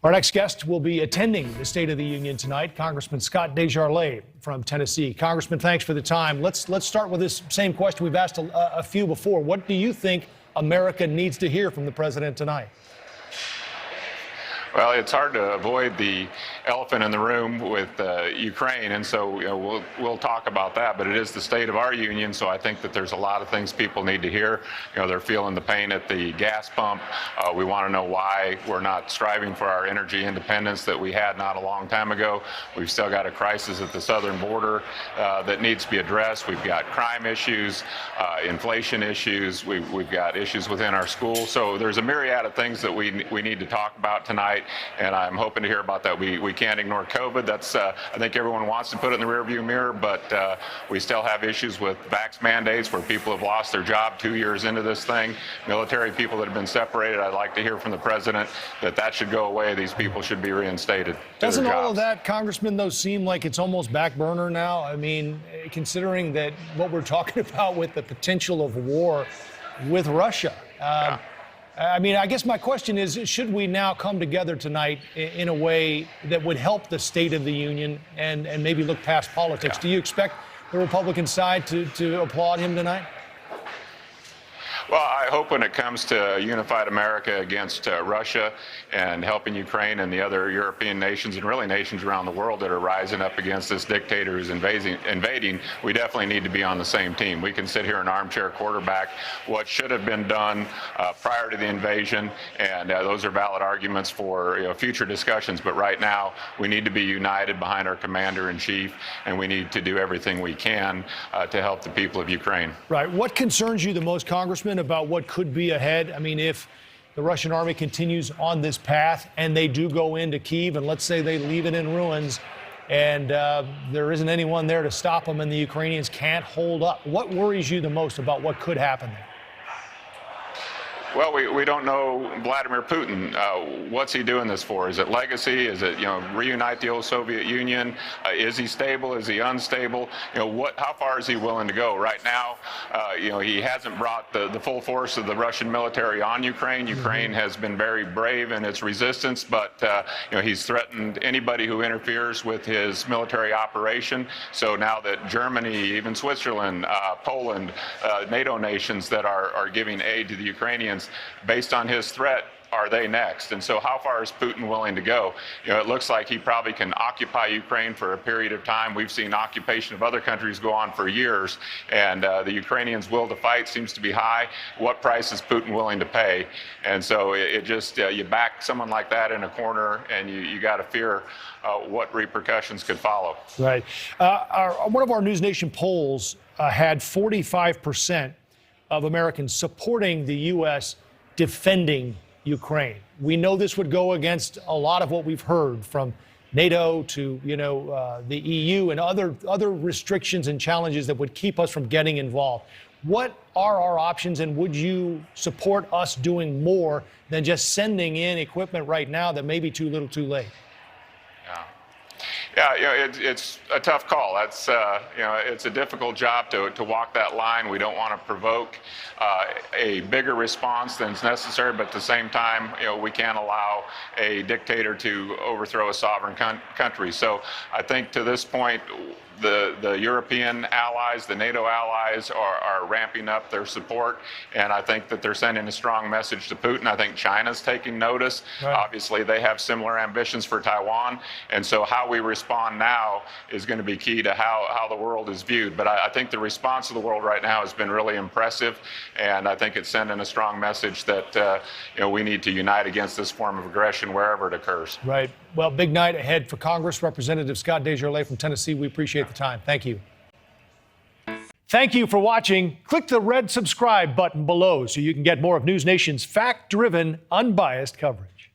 Our next guest will be attending the State of the Union tonight, Congressman Scott Desjarlais from Tennessee. Congressman, thanks for the time. Let's start with this same question we've asked a few before. What do you think America needs to hear from the president tonight? Well, it's hard to avoid the elephant in the room with Ukraine, and so we'll talk about that. But it is the state of our union, so I think that there's a lot of things people need to hear. They're feeling the pain at the gas pump. We want to know why we're not striving for our energy independence that we had not a long time ago. We've still got a crisis at the southern border that needs to be addressed. We've got crime issues, inflation issues. We've got issues within our schools. So there's a myriad of things that we need to talk about tonight. And I'm hoping to hear about that. We can't ignore COVID. That's I think everyone wants to put it in the rearview mirror, but we still have issues with vax mandates where people have lost their job 2 years into this thing. Military people that have been separated. I'd like to hear from the president that should go away. These people should be reinstated. Doesn't all of that, Congressman, though, seem like it's almost back burner now? I mean, considering that what we're talking about with the potential of war with Russia. Yeah. I mean, I guess my question is, should we now come together tonight in a way that would help the State of the Union and maybe look past politics? Yeah. Do you expect the Republican side to applaud him tonight? Well, I hope when it comes to unified America against Russia and helping Ukraine and the other European nations and really nations around the world that are rising up against this dictator who's invading, we definitely need to be on the same team. We can sit here and armchair quarterback what should have been done prior to the invasion, and those are valid arguments for future discussions. But right now, we need to be united behind our commander-in-chief, and we need to do everything we can to help the people of Ukraine. Right. What concerns you the most, Congressman, about what could be ahead? I mean, if the Russian army continues on this path and they do go into Kyiv, and let's say they leave it in ruins and there isn't anyone there to stop them and the Ukrainians can't hold up, what worries you the most about what could happen there? Well, we don't know Vladimir Putin. What's he doing this for? Is it legacy? Is it reunite the old Soviet Union? Is he stable? Is he unstable? How far is he willing to go? Right now, he hasn't brought the full force of the Russian military on Ukraine. Ukraine has been very brave in its resistance, but he's threatened anybody who interferes with his military operation. So now that Germany, even Switzerland, Poland, NATO nations that are giving aid to the Ukrainians, based on his threat, are they next? And so how far is Putin willing to go? It looks like he probably can occupy Ukraine for a period of time. We've seen occupation of other countries go on for years, and the Ukrainians' will to fight seems to be high. What price is Putin willing to pay? And so it just, you back someone like that in a corner, and you got to fear what repercussions could follow. Right. One of our NewsNation polls had 45% of Americans supporting the U.S. defending Ukraine. We know this would go against a lot of what we've heard from NATO to, the EU and other restrictions and challenges that would keep us from getting involved. What are our options, and would you support us doing more than just sending in equipment right now that may be too little too late? Yeah, it's a tough call. That's it's a difficult job to walk that line. We don't want to provoke a bigger response than is necessary, but at the same time, we can't allow a dictator to overthrow a sovereign country. So I think to this point, the European allies, the NATO allies are ramping up their support, and I think that they're sending a strong message to Putin. I think China's taking notice. Right. Obviously, they have similar ambitions for Taiwan, and so how we respond now is going to be key to how the world is viewed. But I think the response of the world right now has been really impressive, and I think it's sending a strong message that we need to unite against this form of aggression wherever it occurs. Right. Well, big night ahead for Congress. Representative Scott Desjarlais from Tennessee, we appreciate the time. Thank you. Thank you for watching. Click the red subscribe button below so you can get more of NewsNation's fact-driven, unbiased coverage.